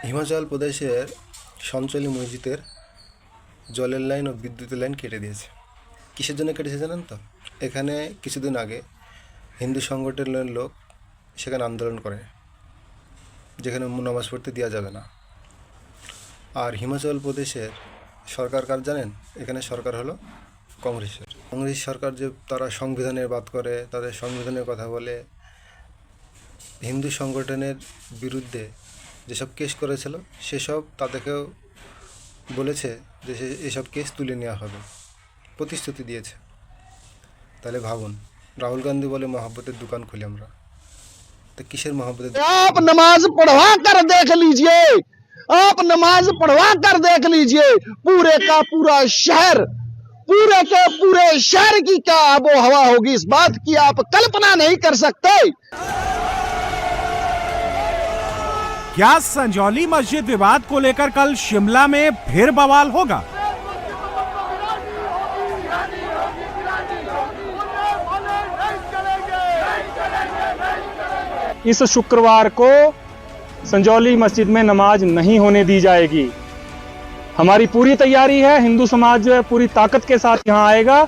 হিমাচল প্রদেশের সঞ্চলি মসজিদের জলের লাইন ও বিদ্যুতের লাইন কেটে দিয়েছে। কিসের জন্য কেটেছে জানেন তো? এখানে কিছুদিন আগে হিন্দু সংগঠনের লোক সেখানে আন্দোলন করে, যেখানে নামাজ পড়তে দেওয়া যাবে না। আর হিমাচল প্রদেশের সরকার কার জানেন? এখানে সরকার হলো কংগ্রেসের। কংগ্রেস সরকার যে তারা সংবিধানের বাদ করে, তাদের সংবিধানের কথা বলে, হিন্দু সংগঠনের বিরুদ্ধে যেসব কেস করেছিল সেসব তাদেরকেও বলেছে যে এসব কেস তুলে নেওয়া হবে, প্রতিশ্রুতি দিয়েছে। তাহলে ভাবুন, রাহুল গান্ধী বলে মহাব্বতের দোকান খুলি আমরা, তো কিসের মহাব্বতের? आप नमाज पढ़वा कर देख लीजिए, आप नमाज पढ़वा कर देख लीजिए, पूरे का पूरा शहर, पूरे के पूरे शहर की क्या आबो हवा होगी, इस बात की आप कल्पना नहीं कर सकते। क्या संजौली मस्जिद विवाद को लेकर कल शिमला में फिर बवाल होगा? इस शुक्रवार को संजौली मस्जिद में नमाज नहीं होने दी जाएगी। हमारी पूरी तैयारी है, हिंदू समाज जो है पूरी ताकत के साथ यहां आएगा।